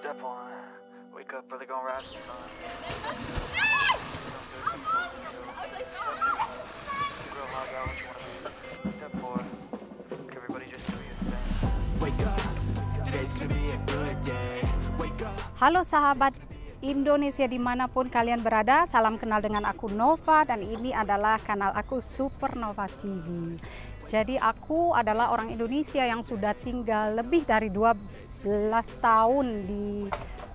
Step one, wake up early, gonna rise the sun. Real hard out what you wanna be. Step four, everybody just do your thing. Wake up, today's gonna be a good day. Wake up. Halo sahabat Indonesia dimanapun kalian berada, salam kenal dengan aku Nova dan ini adalah kanal aku Supernova TV. Jadi aku adalah orang Indonesia yang sudah tinggal lebih dari 12 tahun di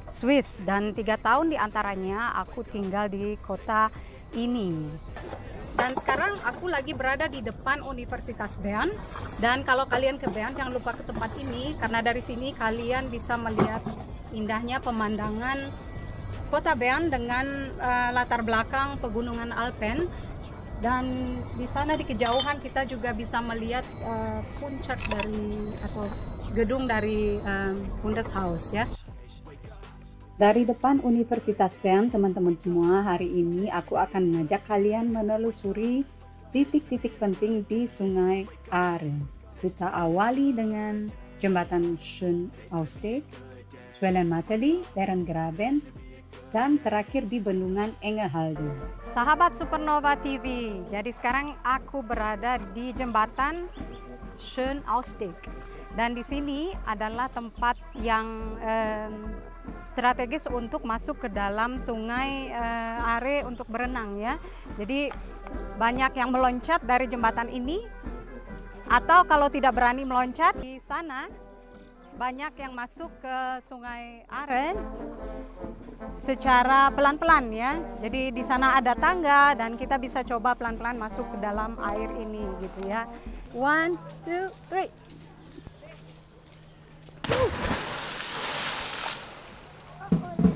Swiss dan 3 tahun diantaranya aku tinggal di kota ini. Dan sekarang aku lagi berada di depan Universitas Bern. Dan kalau kalian ke Bern jangan lupa ke tempat ini karena dari sini kalian bisa melihat indahnya pemandangan kota Bern dengan latar belakang pegunungan Alpen. Dan di sana di kejauhan kita juga bisa melihat puncak dari atau gedung dari Bundeshaus ya. Dari depan Universitas Bern teman-teman semua, hari ini aku akan mengajak kalian menelusuri titik-titik penting di Sungai Aare. Kita awali dengan jembatan Schönaussteg, Zwellenmatteli, Berengraben, dan terakhir di bendungan Engehalde. Sahabat Supernova TV, jadi sekarang aku berada di jembatan Schönaussteg dan di sini adalah tempat yang strategis untuk masuk ke dalam Sungai Aare untuk berenang ya. Jadi banyak yang meloncat dari jembatan ini atau kalau tidak berani meloncat di sana banyak yang masuk ke Sungai Aare secara pelan-pelan ya. Jadi di sana ada tangga dan kita bisa coba pelan-pelan masuk ke dalam air ini gitu ya. 1, 2, 3.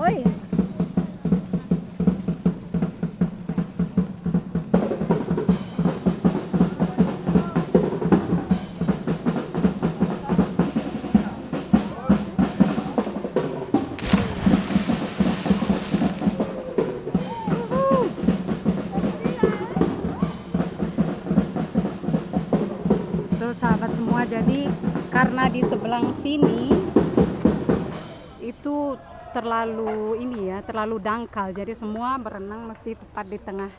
Oi. Sahabat semua, jadi karena di sebelah sini itu terlalu terlalu dangkal, jadi semua berenang mesti tepat di tengah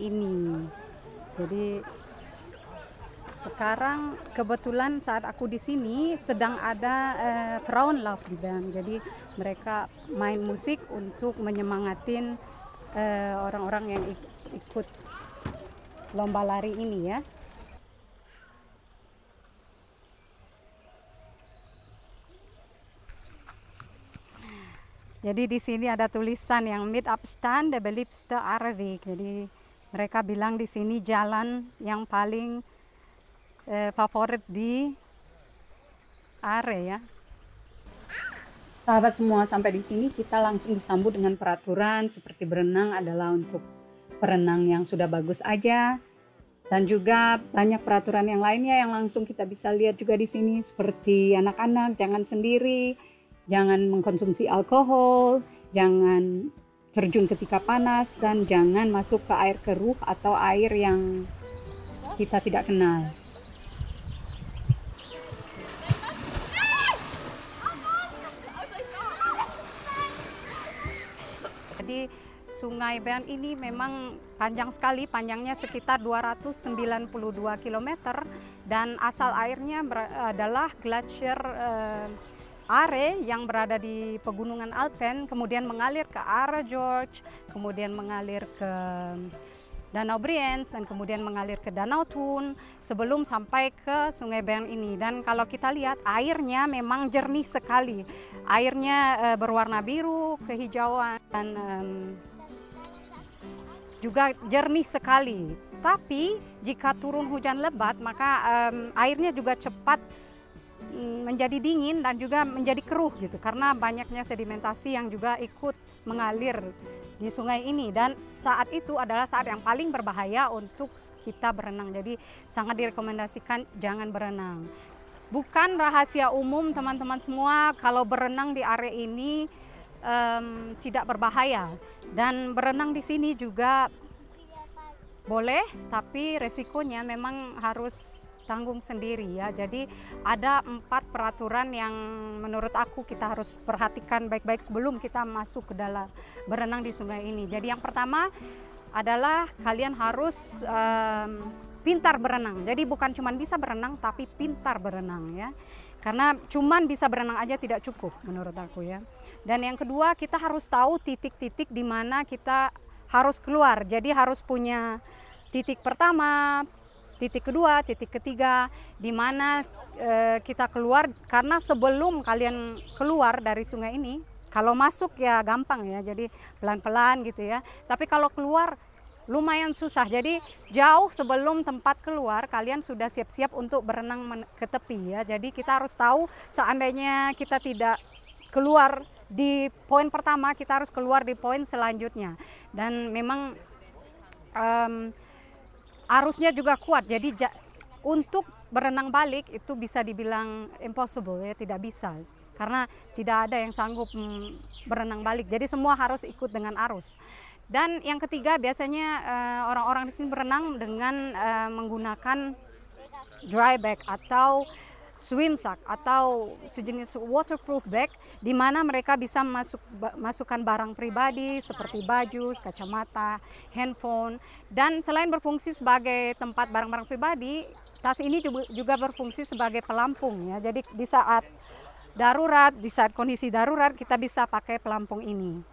ini. Jadi sekarang kebetulan saat aku di sini sedang ada Frauenlauf di Bern, jadi mereka main musik untuk menyemangatin orang-orang yang ikut lomba lari ini ya. Jadi di sini ada tulisan yang Mit Abstand der beliebste Aareweg. Jadi mereka bilang di sini jalan yang paling favorit di Aare ya. Sahabat semua, sampai di sini kita langsung disambut dengan peraturan seperti berenang adalah untuk perenang yang sudah bagus aja. Dan juga banyak peraturan yang lainnya yang langsung kita bisa lihat juga di sini seperti anak-anak jangan sendiri. Jangan mengkonsumsi alkohol, jangan terjun ketika panas, dan jangan masuk ke air keruh atau air yang kita tidak kenal. Jadi Sungai Bern ini memang panjang sekali, panjangnya sekitar 292 km dan asal airnya adalah Glacier Aare yang berada di pegunungan Alpen, kemudian mengalir ke Aare George, kemudian mengalir ke Danau Brienz, dan kemudian mengalir ke Danau Thun sebelum sampai ke Sungai Bern ini. Dan kalau kita lihat airnya memang jernih sekali, airnya berwarna biru, kehijauan, dan juga jernih sekali. Tapi jika turun hujan lebat maka airnya juga cepat menjadi dingin dan juga menjadi keruh gitu karena banyaknya sedimentasi yang juga ikut mengalir di sungai ini, dan saat itu adalah saat yang paling berbahaya untuk kita berenang. Jadi sangat direkomendasikan jangan berenang. Bukan rahasia umum teman-teman semua kalau berenang di area ini tidak berbahaya, dan berenang di sini juga boleh, tapi resikonya memang harus tanggung sendiri ya. Jadi ada 4 peraturan yang menurut aku kita harus perhatikan baik-baik sebelum kita masuk ke dalam berenang di sungai ini. Jadi yang pertama adalah kalian harus pintar berenang. Jadi bukan cuma bisa berenang tapi pintar berenang ya. Karena cuman bisa berenang aja tidak cukup menurut aku ya. Dan yang kedua, kita harus tahu titik-titik di mana kita harus keluar. Jadi harus punya titik pertama, titik kedua, titik ketiga, di mana kita keluar. Karena sebelum kalian keluar dari sungai ini, kalau masuk ya gampang ya, jadi pelan-pelan gitu ya. Tapi kalau keluar lumayan susah. Jadi jauh sebelum tempat keluar kalian sudah siap-siap untuk berenang ke tepi ya. Jadi kita harus tahu seandainya kita tidak keluar di poin pertama, kita harus keluar di poin selanjutnya. Dan memang arusnya juga kuat. Jadi untuk berenang balik itu bisa dibilang impossible ya, tidak bisa. Karena tidak ada yang sanggup berenang balik. Jadi semua harus ikut dengan arus. Dan yang ketiga, biasanya orang-orang di sini berenang dengan menggunakan dry bag atau swim sack atau sejenis waterproof bag, di mana mereka bisa masukkan barang pribadi seperti baju, kacamata, handphone. Dan selain berfungsi sebagai tempat barang-barang pribadi, tas ini juga berfungsi sebagai pelampung ya. Jadi di saat darurat, di saat kondisi darurat kita bisa pakai pelampung ini.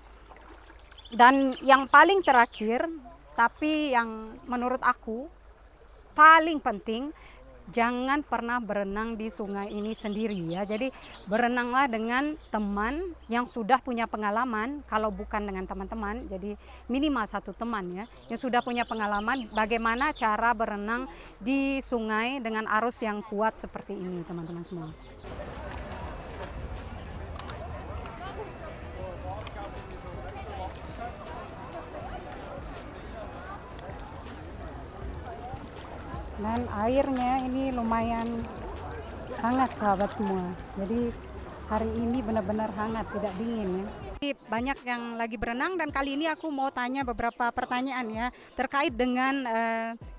Dan yang paling terakhir, tapi yang menurut aku paling penting, jangan pernah berenang di sungai ini sendiri ya. Jadi berenanglah dengan teman yang sudah punya pengalaman, kalau bukan dengan teman-teman, jadi minimal 1 teman ya, yang sudah punya pengalaman bagaimana cara berenang di sungai dengan arus yang kuat seperti ini, teman-teman semua. Dan airnya ini lumayan hangat sahabat semua. Jadi hari ini benar-benar hangat, tidak dingin ya. Banyak yang lagi berenang dan kali ini aku mau tanya beberapa pertanyaan ya terkait dengan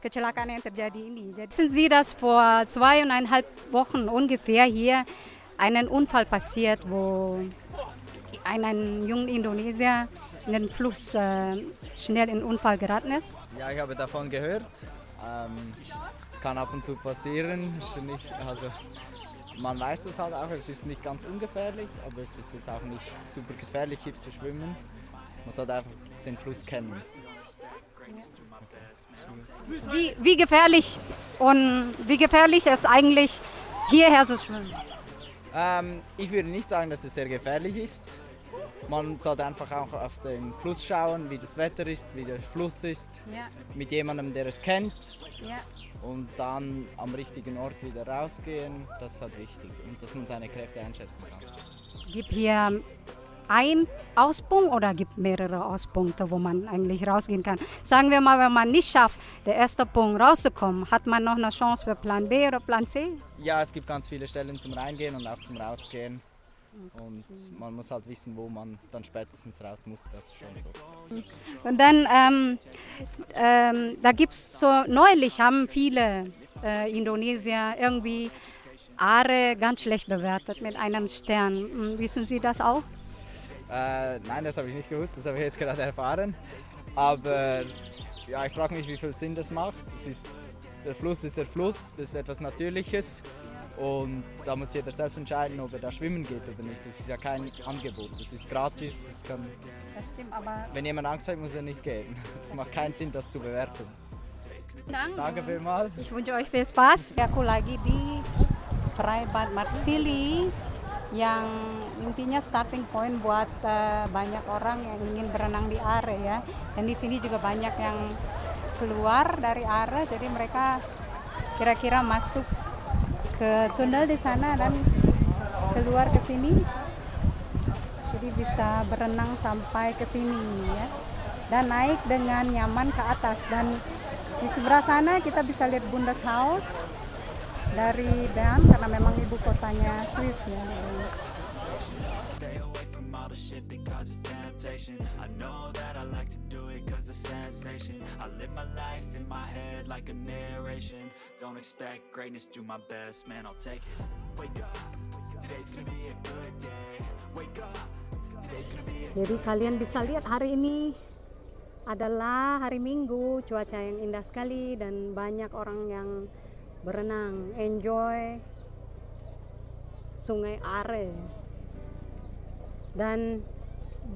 kecelakaan yang terjadi ini. Jadi, wissen Sie, dass vor 2,5 Wochen ungefähr hier einen Unfall passiert, wo ein junger Indonesier in den Fluss schnell in Unfall geraten ist? Ja, ich habe davon gehört. Es kann ab und zu passieren. Also man weiß das halt auch, es ist nicht ganz ungefährlich, aber es ist jetzt auch nicht super gefährlich hier zu schwimmen. Man sollte einfach den Fluss kennen. Wie gefährlich ist eigentlich hierher zu schwimmen? Ich würde nicht sagen, dass es sehr gefährlich ist. Man sollte einfach auch auf den Fluss schauen, wie das Wetter ist, wie der Fluss ist, ja. Mit jemandem, der es kennt, ja. Und dann am richtigen Ort wieder rausgehen, das ist halt wichtig und dass man seine Kräfte einschätzen kann. Gibt hier einen Auspunkt oder gibt mehrere Auspunkte, wo man eigentlich rausgehen kann? Sagen wir mal, wenn man nicht schafft, der erste Punkt rauszukommen, hat man noch eine Chance für Plan B oder Plan C? Ja, es gibt ganz viele Stellen zum Reingehen und auch zum Rausgehen. Und man muss halt wissen, wo man dann spätestens raus muss, das ist schon so. Und dann, da gibt es so, neulich haben viele Indonesier irgendwie Aare ganz schlecht bewertet mit einem Stern. Wissen Sie das auch? Nein, das habe ich nicht gewusst, das habe ich jetzt gerade erfahren. Aber ja, ich frage mich, wie viel Sinn das macht. Der Fluss ist der Fluss, das ist etwas Natürliches. Und da muss jeder selbst entscheiden, ob er da schwimmen geht oder nicht. Das ist ja kein Angebot, das ist gratis. Das stimmt, aber wenn jemand Angst hat, muss er nicht gehen. Es macht keinen Sinn, das zu bewerten. Danke vielmals. Ich wünsche euch viel Spaß. Aku lagi di Freibad Matsili yang intinya starting point buat banyak orang yang ingin berenang di Aare ya. Dan di sini juga banyak yang keluar dari Aare, jadi mereka kira-kira masuk ke tunnel di sana dan keluar ke sini, jadi bisa berenang sampai ke sini ya, dan naik dengan nyaman ke atas. Dan di sebelah sana kita bisa lihat Bundeshaus dari Bern karena memang ibu kotanya Swiss ya. all the shit that causes temptation. I know that I like to do it cause it's sensation. I live my life in my head like a narration. Don't expect greatness, do my best, man, I'll take it. Wake up, today's gonna be a good day. Wake up, today's gonna be a Jadi kalian bisa lihat hari ini adalah hari Minggu, cuaca yang indah sekali dan banyak orang yang berenang, enjoy Sungai Are. Dan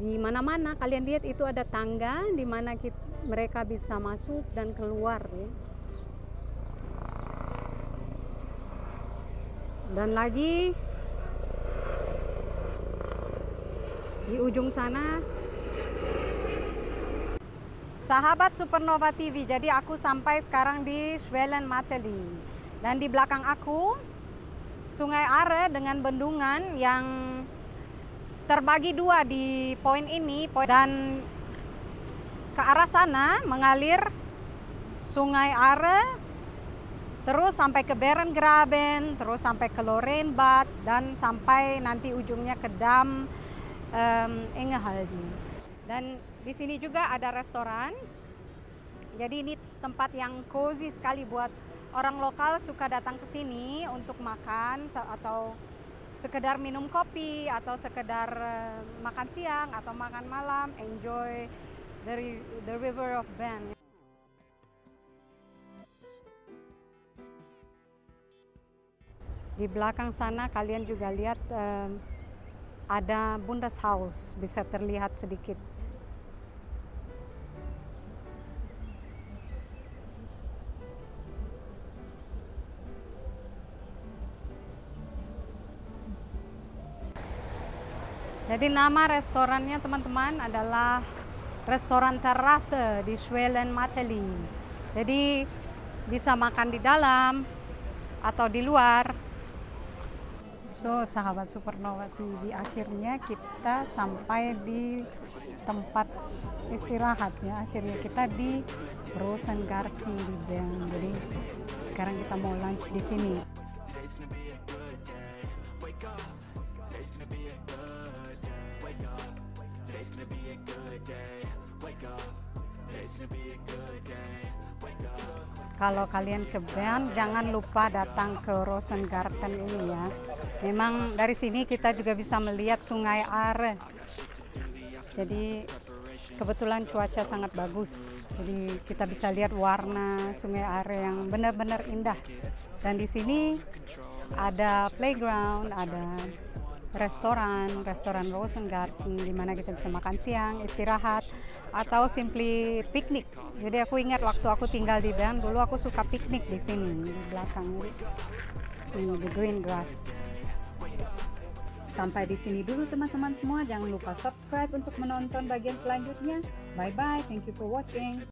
di mana-mana kalian lihat itu ada tangga di mana mereka bisa masuk dan keluar ya. Dan lagi di ujung sana sahabat Supernova TV, jadi aku sampai sekarang di Schwellenmatteli dan di belakang aku Sungai Are dengan bendungan yang terbagi dua di poin ini, dan ke arah sana mengalir Sungai Are terus sampai ke Berengraben, terus sampai ke Lorrainebad dan sampai nanti ujungnya ke Dam Engehalden. Dan di sini juga ada restoran. Jadi ini tempat yang cozy sekali buat orang lokal suka datang ke sini untuk makan atau sekedar minum kopi atau sekedar makan siang atau makan malam, enjoy the river of Ben. Di belakang sana kalian juga lihat ada Bundeshaus, bisa terlihat sedikit. Jadi nama restorannya teman-teman adalah Restoran Terrasse di Schwellenmatteli. Jadi bisa makan di dalam atau di luar. So sahabat Supernova TV, akhirnya kita sampai di tempat istirahat ya. Akhirnya kita di Rosengarten di Bern. Jadi sekarang kita mau lunch di sini. Kalau kalian ke Bern, jangan lupa datang ke Rosengarten ini ya. Memang dari sini kita juga bisa melihat Sungai Are. Jadi kebetulan cuaca sangat bagus. Jadi kita bisa lihat warna Sungai Are yang benar-benar indah. Dan di sini ada playground, ada restoran Rosengarten di mana kita bisa makan siang, istirahat, atau simply piknik. Jadi aku ingat waktu aku tinggal di Bern dulu aku suka piknik di sini di belakang ini di green grass. Sampai di sini dulu teman-teman semua. Jangan lupa subscribe untuk menonton bagian selanjutnya. Bye bye. Thank you for watching.